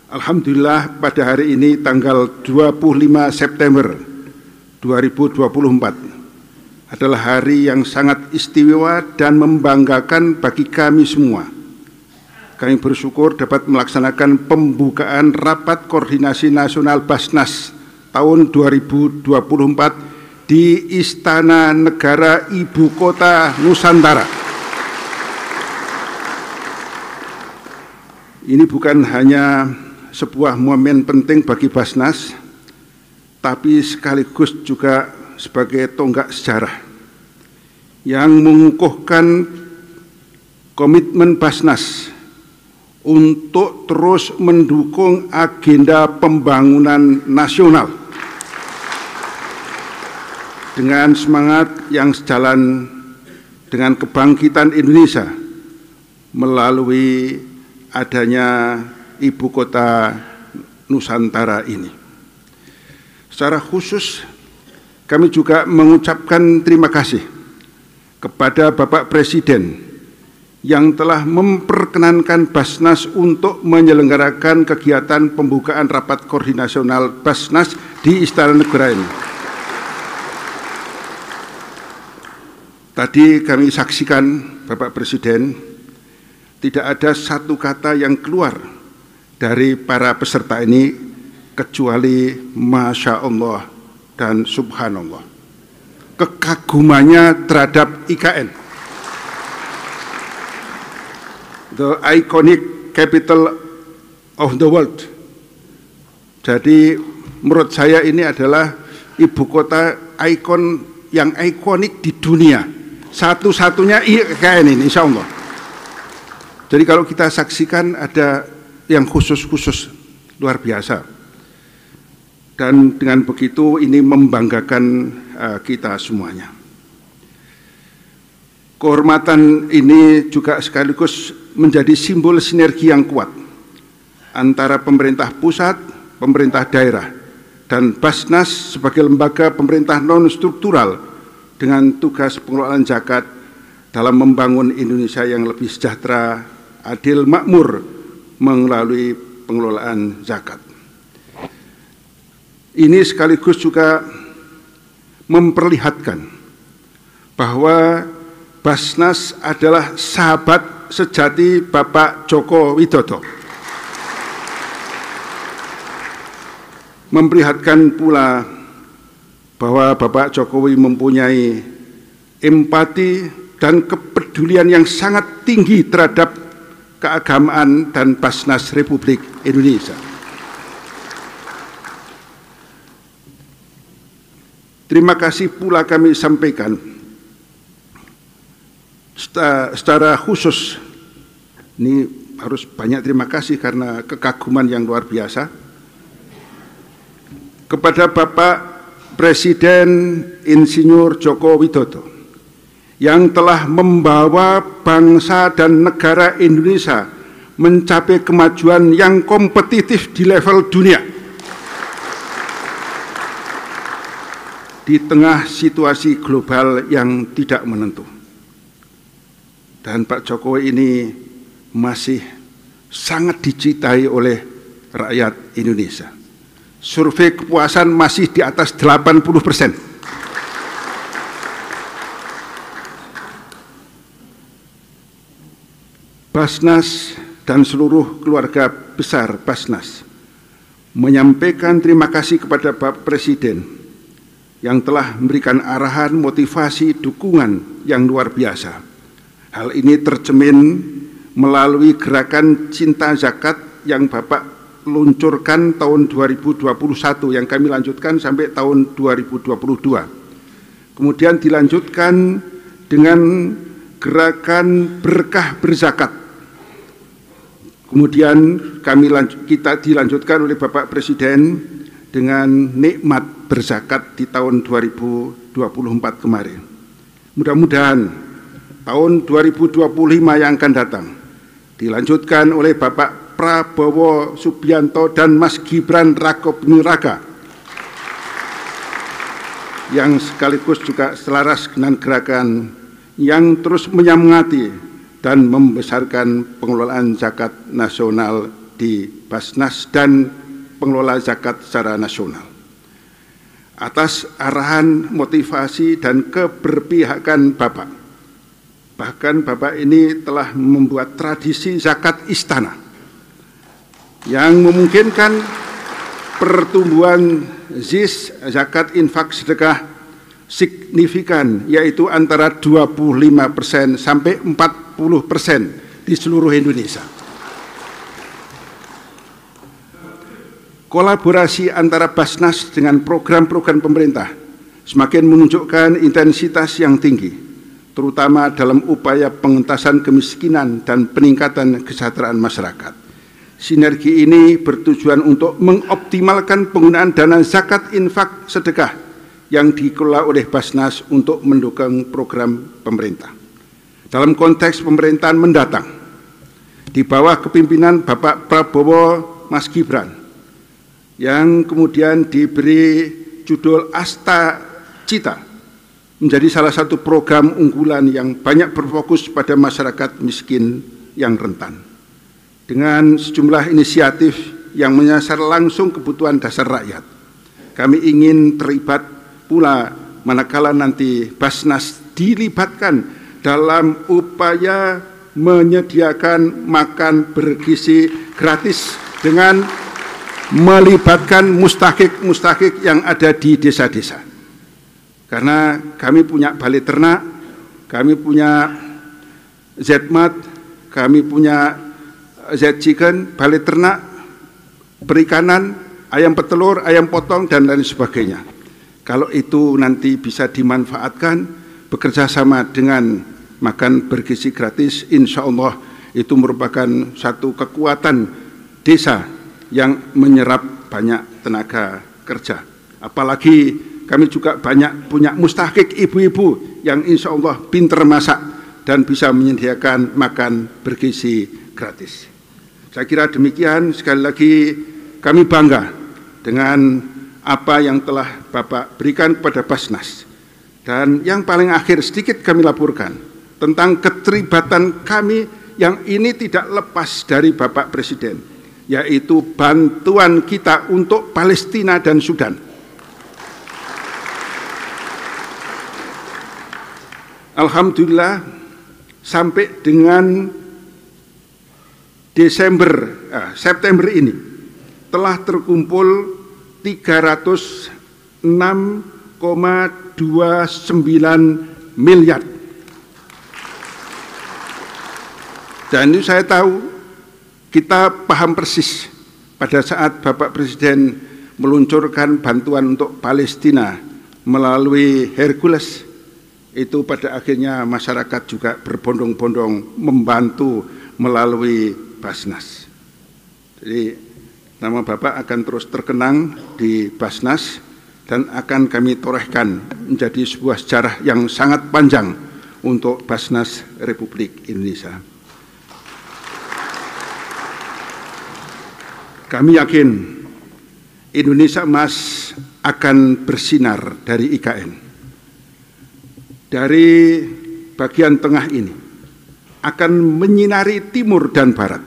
Alhamdulillah pada hari ini tanggal 25 September 2024 adalah hari yang sangat istimewa dan membanggakan bagi kami semua. Kami bersyukur dapat melaksanakan pembukaan Rapat Koordinasi Nasional Basnas tahun 2024 di Istana Negara Ibu Kota Nusantara. Ini bukan hanya sebuah momen penting bagi Basnas, tapi sekaligus juga sebagai tonggak sejarah yang mengukuhkan komitmen Basnas untuk terus mendukung agenda pembangunan nasional dengan semangat yang sejalan dengan kebangkitan Indonesia melalui adanya Ibu Kota Nusantara ini. Secara khusus, kami juga mengucapkan terima kasih kepada Bapak Presiden yang telah memperkenankan Basnas untuk menyelenggarakan kegiatan pembukaan Rapat Koordinasi Nasional Basnas di Istana Negara ini. Tadi kami saksikan Bapak Presiden, tidak ada satu kata yang keluar dari para peserta ini kecuali Masya Allah dan Subhanallah. Kekagumannya terhadap IKN, the iconic capital of the world. Jadi menurut saya ini adalah ibu kota ikon yang ikonik di dunia. Satu-satunya IKN ini, insya Allah. Jadi kalau kita saksikan ada yang khusus-khusus luar biasa. Dan dengan begitu ini membanggakan kita semuanya. Kehormatan ini juga sekaligus menjadi simbol sinergi yang kuat antara pemerintah pusat, pemerintah daerah, dan Basnas sebagai lembaga pemerintah non-struktural dengan tugas pengelolaan zakat dalam membangun Indonesia yang lebih sejahtera, adil, makmur melalui pengelolaan zakat. Ini sekaligus juga memperlihatkan bahwa Basnas adalah sahabat sejati Bapak Joko Widodo. Memperlihatkan pula bahwa Bapak Jokowi mempunyai empati dan kepedulian yang sangat tinggi terhadap keagamaan dan Basnas Republik Indonesia. Terima kasih pula kami sampaikan secara khusus, ini harus banyak terima kasih karena kekaguman yang luar biasa, kepada Bapak Presiden Insinyur Joko Widodo yang telah membawa bangsa dan negara Indonesia mencapai kemajuan yang kompetitif di level dunia. Di tengah situasi global yang tidak menentu. Dan Pak Jokowi ini masih sangat dicintai oleh rakyat Indonesia. Survei kepuasan masih di atas 80%. Basnas dan seluruh keluarga besar Basnas menyampaikan terima kasih kepada Bapak Presiden yang telah memberikan arahan, motivasi, dukungan yang luar biasa. Hal ini tercermin melalui gerakan Cinta Zakat yang Bapak luncurkan tahun 2021 yang kami lanjutkan sampai tahun 2022. Kemudian dilanjutkan dengan gerakan Berkah Berzakat. Kemudian kita dilanjutkan oleh Bapak Presiden dengan Nikmat Berzakat di tahun 2024 kemarin. Mudah-mudahan tahun 2025 yang akan datang dilanjutkan oleh Bapak Prabowo Subianto dan Mas Gibran Rakabuming Raka yang sekaligus juga selaras dengan gerakan yang terus menyemangati dan membesarkan pengelolaan zakat nasional di Basnas dan pengelola zakat secara nasional. Atas arahan, motivasi, dan keberpihakan Bapak, bahkan Bapak ini telah membuat tradisi zakat istana yang memungkinkan pertumbuhan ZIS, zakat infak sedekah, signifikan, yaitu antara 25% sampai 40% di seluruh Indonesia. Kolaborasi antara Basnas dengan program-program pemerintah semakin menunjukkan intensitas yang tinggi, terutama dalam upaya pengentasan kemiskinan dan peningkatan kesejahteraan masyarakat. Sinergi ini bertujuan untuk mengoptimalkan penggunaan dana zakat infak sedekah yang dikelola oleh Basnas untuk mendukung program pemerintah. Dalam konteks pemerintahan mendatang, di bawah kepimpinan Bapak Prabowo Mas Gibran, yang kemudian diberi judul Asta Cita, menjadi salah satu program unggulan yang banyak berfokus pada masyarakat miskin yang rentan. Dengan sejumlah inisiatif yang menyasar langsung kebutuhan dasar rakyat, kami ingin terlibat pula manakala nanti Basnas dilibatkan dalam upaya menyediakan makan bergizi gratis dengan melibatkan mustahik yang ada di desa-desa. Karena kami punya balai ternak, kami punya Zmat, kami punya Z-Chicken, balai ternak, perikanan, ayam petelur, ayam potong, dan lain sebagainya. Kalau itu nanti bisa dimanfaatkan, bekerja sama dengan makan bergizi gratis, insya Allah itu merupakan satu kekuatan desa yang menyerap banyak tenaga kerja. Apalagi kami juga banyak punya mustahik ibu-ibu yang insya Allah pinter masak dan bisa menyediakan makan bergizi gratis. Saya kira demikian. Sekali lagi kami bangga dengan apa yang telah Bapak berikan kepada Basnas. Dan yang paling akhir sedikit kami laporkan tentang keterlibatan kami yang ini tidak lepas dari Bapak Presiden, yaitu bantuan kita untuk Palestina dan Sudan. Alhamdulillah sampai dengan September ini telah terkumpul 306,29 miliar. Dan ini saya tahu, kita paham persis pada saat Bapak Presiden meluncurkan bantuan untuk Palestina melalui Hercules, itu pada akhirnya masyarakat juga berbondong-bondong membantu melalui Basnas. Jadi nama Bapak akan terus terkenang di Basnas dan akan kami torehkan menjadi sebuah sejarah yang sangat panjang untuk Basnas Republik Indonesia. Kami yakin Indonesia Emas akan bersinar dari IKN. Dari bagian tengah ini akan menyinari timur dan barat.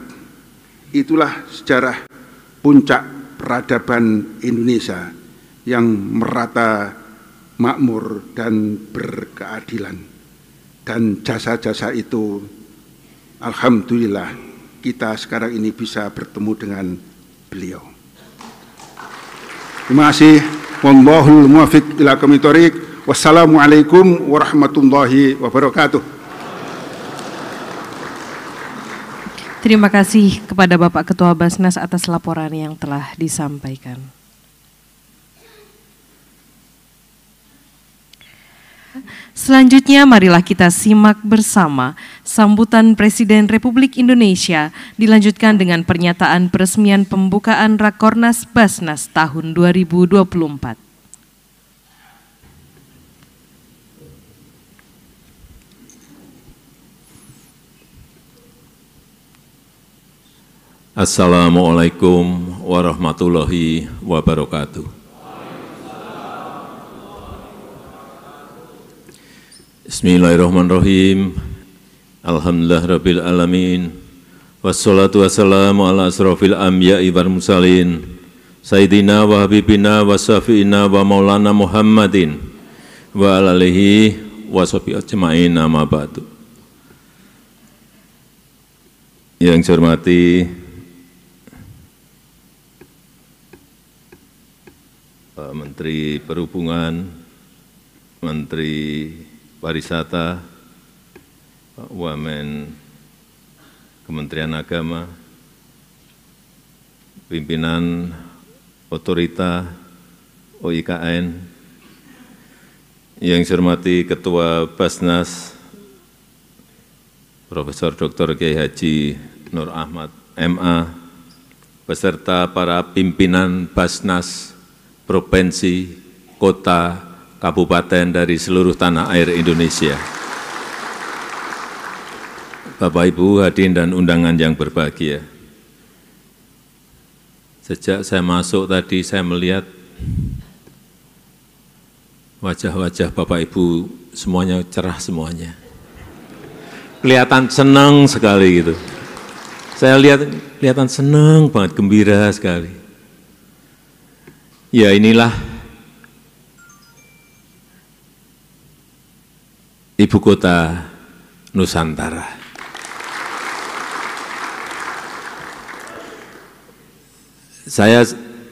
Itulah sejarah puncak peradaban Indonesia yang merata, makmur, dan berkeadilan. Dan jasa-jasa itu, alhamdulillah, kita sekarang ini bisa bertemu dengan beliau. Terima kasih. Wallahul muwaffiq ila aqwamit thoriq. Wassalamualaikum warahmatullahi wabarakatuh. Terima kasih kepada Bapak Ketua Basnas atas laporan yang telah disampaikan. Selanjutnya marilah kita simak bersama sambutan Presiden Republik Indonesia dilanjutkan dengan pernyataan peresmian pembukaan Rakornas Basnas tahun 2024. Assalamualaikum warahmatullahi wabarakatuh. Bismillahirrahmanirrahim. Alhamdulillah rabbil alamin. Wassalatu wassalamu ala asrofil anbiya'i wal mursalin Sayyidina wa habibina wa syafi'ina wa maulana Muhammadin wa ala alihi wa sahbihi ajma'in amma ba'du. Yang saya hormati Pak Menteri Perhubungan, Menteri Pariwisata, Pak Wamen Kementerian Agama, pimpinan Otorita OIKN, yang saya hormati Ketua Basnas Profesor Dr. Kiai Haji Nur Ahmad MA, beserta para pimpinan Basnas Provinsi, Kota, Kabupaten dari seluruh tanah air Indonesia. Bapak, Ibu, hadirin dan undangan yang berbahagia. Sejak saya masuk tadi, saya melihat wajah-wajah Bapak Ibu semuanya cerah semuanya. Kelihatan senang sekali gitu. Saya lihat kelihatan senang banget, gembira sekali. Ya, inilah Ibu Kota Nusantara. Saya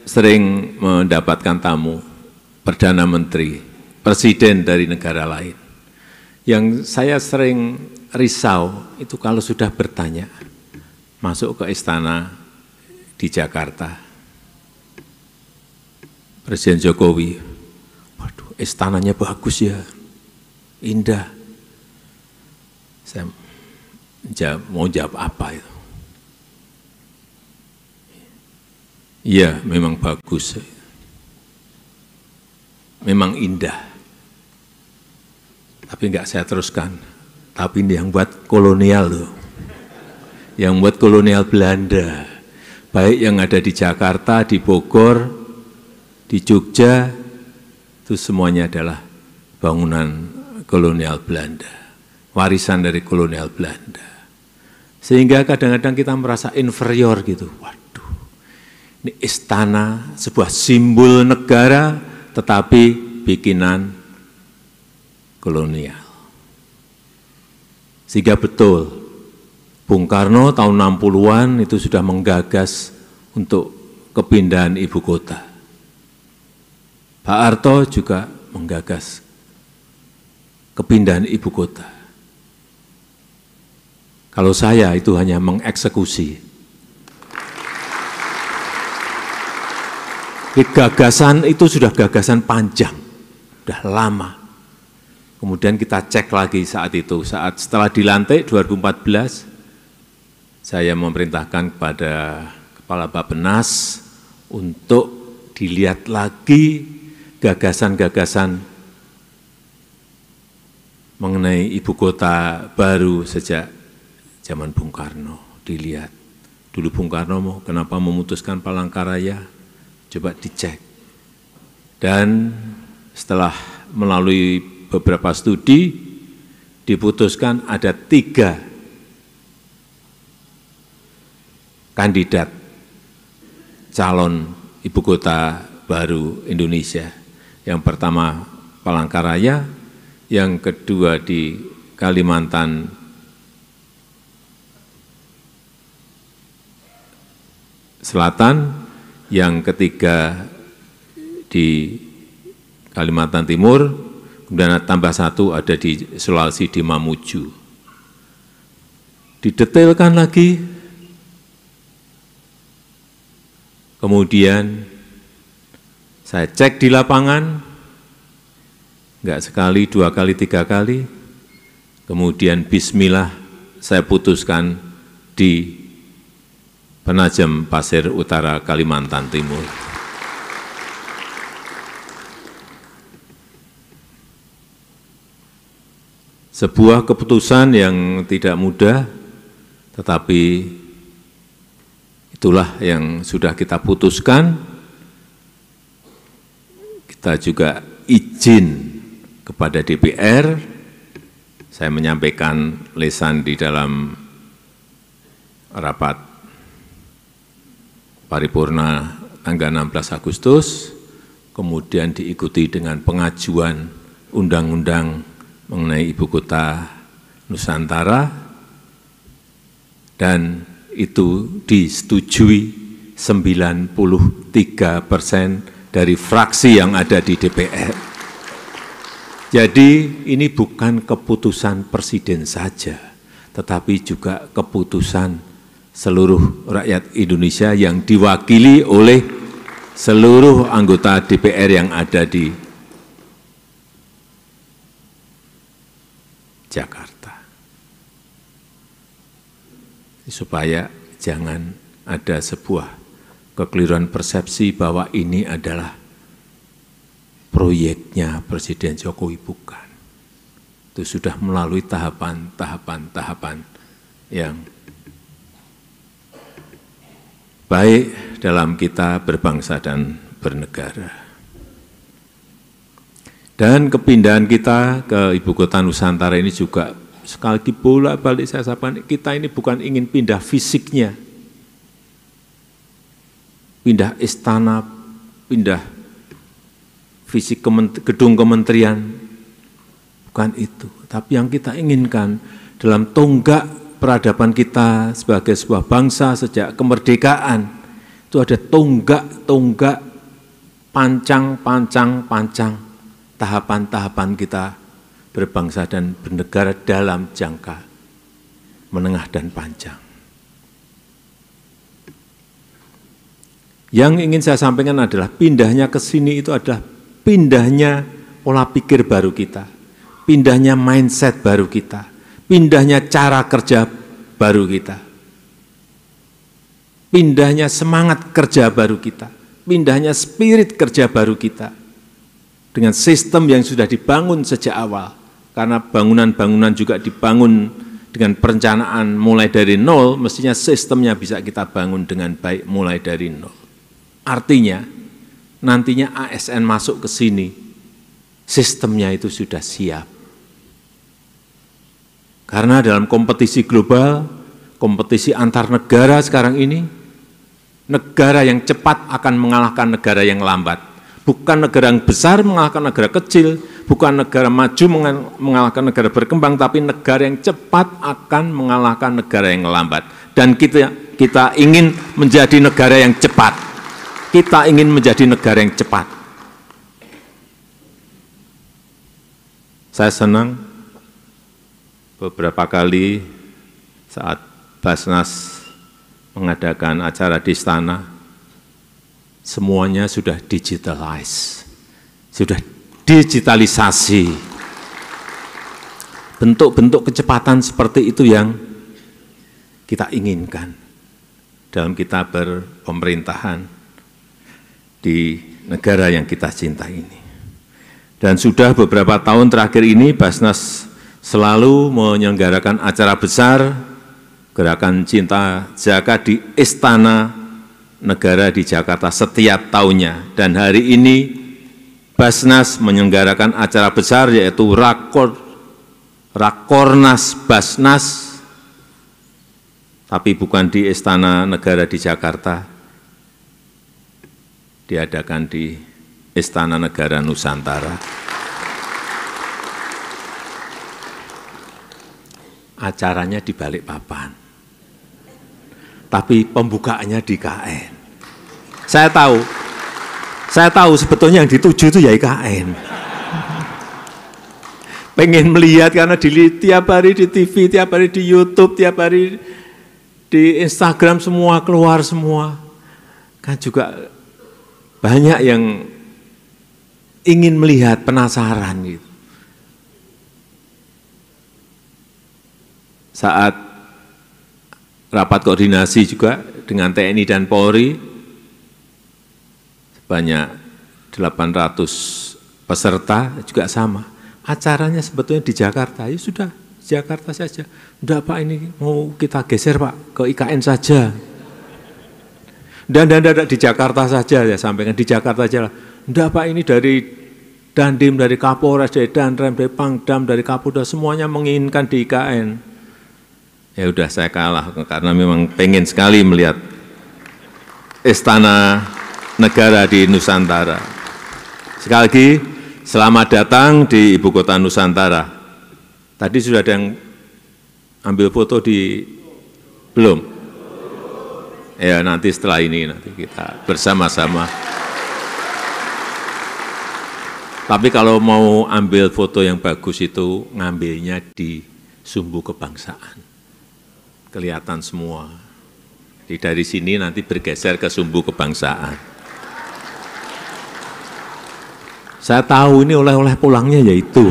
sering mendapatkan tamu, Perdana Menteri, Presiden dari negara lain. Yang saya sering risau itu kalau sudah bertanya, masuk ke istana di Jakarta. Presiden Jokowi, waduh, istananya bagus ya, indah. Saya mau jawab apa itu? Iya, memang bagus, memang indah, tapi enggak saya teruskan. Tapi ini yang buat kolonial loh, yang buat kolonial Belanda, baik yang ada di Jakarta, di Bogor, di Jogja, itu semuanya adalah bangunan kolonial Belanda, warisan dari kolonial Belanda. Sehingga kadang-kadang kita merasa inferior gitu. Ini istana, sebuah simbol negara, tetapi bikinan kolonial. Sehingga betul, Bung Karno tahun 60-an itu sudah menggagas untuk kepindahan ibu kota. Pak Harto juga menggagas kepindahan ibu kota. Kalau saya itu hanya mengeksekusi. Gagasan itu sudah gagasan panjang, sudah lama. Kemudian kita cek lagi saat itu, saat setelah dilantik 2014, saya memerintahkan kepada Kepala Bappenas untuk dilihat lagi gagasan-gagasan mengenai ibu kota baru sejak zaman Bung Karno. Dilihat, dulu Bung Karno kenapa memutuskan Palangkaraya? Coba dicek. Dan setelah melalui beberapa studi, diputuskan ada 3 kandidat calon ibu kota baru Indonesia. Yang pertama Palangkaraya, yang kedua di Kalimantan Selatan, yang ketiga di Kalimantan Timur, kemudian tambah 1 ada di Sulawesi di Mamuju. Didetailkan lagi, kemudian saya cek di lapangan, enggak sekali, 2 kali, 3 kali, kemudian bismillah saya putuskan di Penajam Pasir Utara, Kalimantan Timur. Sebuah keputusan yang tidak mudah, tetapi itulah yang sudah kita putuskan. Kita juga izin kepada DPR, saya menyampaikan lisan di dalam rapat paripurna tanggal 16 Agustus, kemudian diikuti dengan pengajuan undang-undang mengenai ibu kota Nusantara, dan itu disetujui 93% dari fraksi yang ada di DPR. Jadi ini bukan keputusan presiden saja, tetapi juga keputusan seluruh rakyat Indonesia yang diwakili oleh seluruh anggota DPR yang ada di Jakarta. Supaya jangan ada sebuah kekeliruan persepsi bahwa ini adalah proyeknya Presiden Jokowi, bukan. Itu sudah melalui tahapan yang baik dalam kita berbangsa dan bernegara. Dan kepindahan kita ke ibu kota Nusantara ini juga sekali lagi bolak-balik saya sampaikan, kita ini bukan ingin pindah fisiknya, pindah istana, pindah fisik gedung kementerian, bukan itu. Tapi yang kita inginkan dalam tonggak peradaban kita sebagai sebuah bangsa sejak kemerdekaan, itu ada tonggak pancang, tahapan-tahapan kita berbangsa dan bernegara dalam jangka menengah dan panjang. Yang ingin saya sampaikan adalah pindahnya ke sini itu adalah pindahnya pola pikir baru kita, pindahnya mindset baru kita, pindahnya cara kerja baru kita, pindahnya semangat kerja baru kita, pindahnya spirit kerja baru kita, dengan sistem yang sudah dibangun sejak awal, karena bangunan-bangunan juga dibangun dengan perencanaan mulai dari nol, mestinya sistemnya bisa kita bangun dengan baik mulai dari nol. Artinya, nantinya ASN masuk ke sini, sistemnya itu sudah siap. Karena dalam kompetisi global, kompetisi antar negara sekarang ini, negara yang cepat akan mengalahkan negara yang lambat. Bukan negara yang besar mengalahkan negara kecil, bukan negara maju mengalahkan negara berkembang, tapi negara yang cepat akan mengalahkan negara yang lambat. Dan kita ingin menjadi negara yang cepat. Kita ingin menjadi negara yang cepat. Saya senang beberapa kali saat Basnas mengadakan acara di istana, semuanya sudah digitalisasi. Bentuk-bentuk kecepatan seperti itu yang kita inginkan dalam kita berpemerintahan di negara yang kita cintai ini. Dan sudah beberapa tahun terakhir ini Basnas selalu menyelenggarakan acara besar Gerakan Cinta Zakat di Istana Negara di Jakarta setiap tahunnya. Dan hari ini Basnas menyelenggarakan acara besar yaitu Rakornas Basnas, tapi bukan di Istana Negara di Jakarta, diadakan di Istana Negara Nusantara. Acaranya di Balikpapan, tapi pembukaannya di IKN. Saya tahu sebetulnya yang dituju itu ya IKN. Pengen melihat karena tiap hari di TV, tiap hari di YouTube, tiap hari di Instagram semua keluar semua. Kan juga banyak yang ingin melihat, penasaran gitu. Saat rapat koordinasi juga dengan TNI dan Polri, sebanyak 800 peserta juga sama. Acaranya sebetulnya di Jakarta, ya sudah Jakarta saja. Enggak Pak, ini mau kita geser Pak ke IKN saja. Dan di Jakarta saja, ya sampaikan di Jakarta saja. Enggak Pak, ini dari Dandim, dari Kapolres, dari Danrem, dari Pangdam, dari Kapolda, semuanya menginginkan di IKN. Ya udah saya kalah karena memang pengen sekali melihat istana negara di Nusantara. Sekali lagi, selamat datang di Ibu Kota Nusantara. Tadi sudah ada yang ambil foto di belum? Ya nanti setelah ini nanti kita bersama-sama. Tapi kalau mau ambil foto yang bagus itu ngambilnya di Sumbu Kebangsaan. Kelihatan semua. Dari sini nanti bergeser ke Sumbu Kebangsaan. Saya tahu ini oleh-oleh pulangnya yaitu.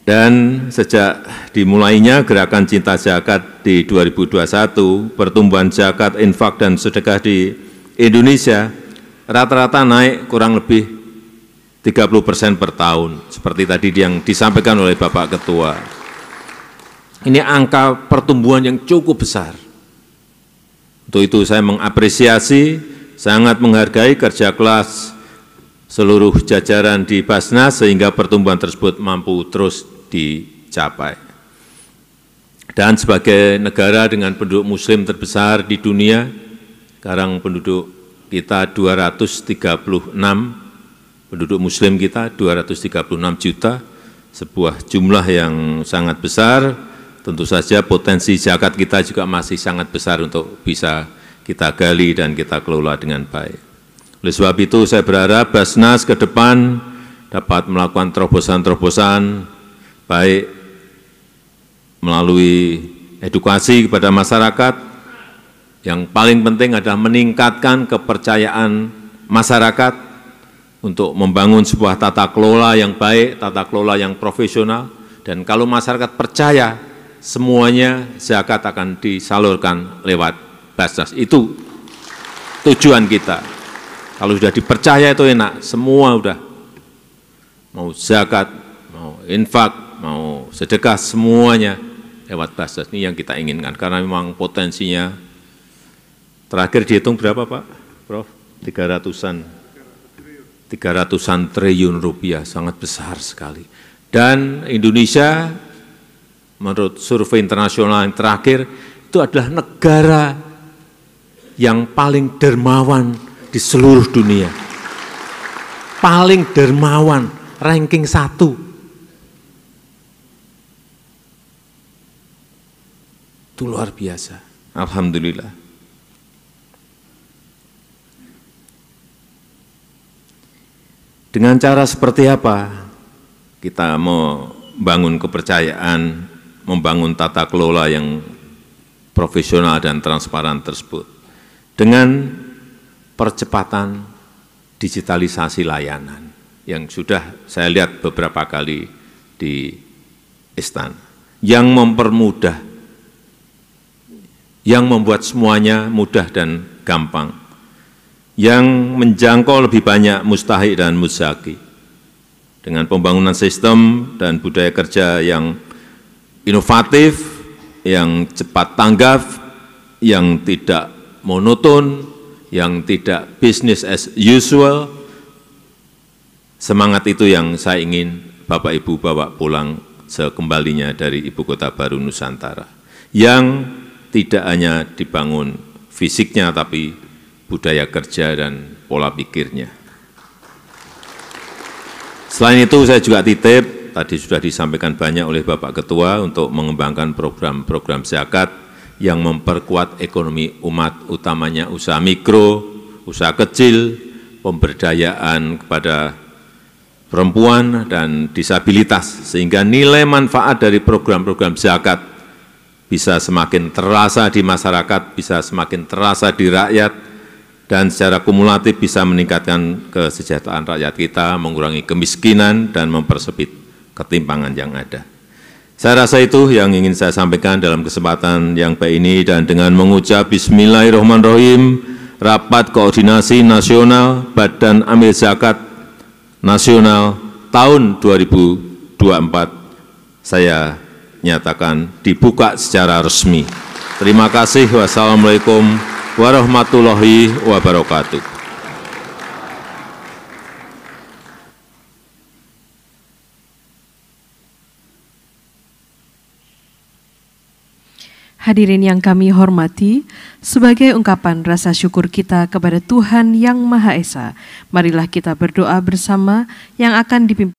Dan sejak dimulainya Gerakan Cinta Zakat di 2021, pertumbuhan zakat, infak, dan sedekah di Indonesia rata-rata naik kurang lebih 30% per tahun, seperti tadi yang disampaikan oleh Bapak Ketua. Ini angka pertumbuhan yang cukup besar. Untuk itu saya mengapresiasi, sangat menghargai kerja keras seluruh jajaran di Basnas sehingga pertumbuhan tersebut mampu terus dicapai. Dan sebagai negara dengan penduduk muslim terbesar di dunia, sekarang penduduk kita 236, penduduk muslim kita 236 juta, sebuah jumlah yang sangat besar. Tentu saja potensi zakat kita juga masih sangat besar untuk bisa kita gali dan kita kelola dengan baik. Oleh sebab itu saya berharap Basnas ke depan dapat melakukan terobosan-terobosan baik melalui edukasi kepada masyarakat, yang paling penting adalah meningkatkan kepercayaan masyarakat untuk membangun sebuah tata kelola yang baik, tata kelola yang profesional, dan kalau masyarakat percaya, semuanya zakat akan disalurkan lewat Basnas. Itu tujuan kita. Kalau sudah dipercaya itu enak, semua udah. Mau zakat, mau infak, mau sedekah, semuanya lewat Basnas. Ini yang kita inginkan, karena memang potensinya, terakhir dihitung berapa Pak, Prof? 300-an triliun rupiah, sangat besar sekali. Dan Indonesia, menurut survei internasional yang terakhir, itu adalah negara yang paling dermawan di seluruh dunia. Paling dermawan, ranking 1. Itu luar biasa, alhamdulillah. Dengan cara seperti apa kita membangun kepercayaan, membangun tata kelola yang profesional dan transparan tersebut? Dengan percepatan digitalisasi layanan yang sudah saya lihat beberapa kali di istana, yang mempermudah, yang membuat semuanya mudah dan gampang, yang menjangkau lebih banyak mustahik dan muzaki, dengan pembangunan sistem dan budaya kerja yang inovatif, yang cepat tanggap, yang tidak monoton, yang tidak business as usual. Semangat itu yang saya ingin Bapak Ibu bawa pulang sekembalinya dari Ibu Kota Baru Nusantara, yang tidak hanya dibangun fisiknya, tapi budaya kerja dan pola pikirnya. Selain itu saya juga titip, tadi sudah disampaikan banyak oleh Bapak Ketua, untuk mengembangkan program-program zakat yang memperkuat ekonomi umat, utamanya usaha mikro, usaha kecil, pemberdayaan kepada perempuan dan disabilitas, sehingga nilai manfaat dari program-program zakat bisa semakin terasa di masyarakat, bisa semakin terasa di rakyat, dan secara kumulatif bisa meningkatkan kesejahteraan rakyat kita, mengurangi kemiskinan, dan mempersempit ketimpangan yang ada. Saya rasa itu yang ingin saya sampaikan dalam kesempatan yang baik ini, dan dengan mengucap Bismillahirrahmanirrahim, Rapat Koordinasi Nasional Badan Amil Zakat Nasional tahun 2024 saya nyatakan dibuka secara resmi. Terima kasih. Wassalamualaikum warahmatullahi wabarakatuh. Hadirin yang kami hormati, sebagai ungkapan rasa syukur kita kepada Tuhan Yang Maha Esa, marilah kita berdoa bersama yang akan dipimpin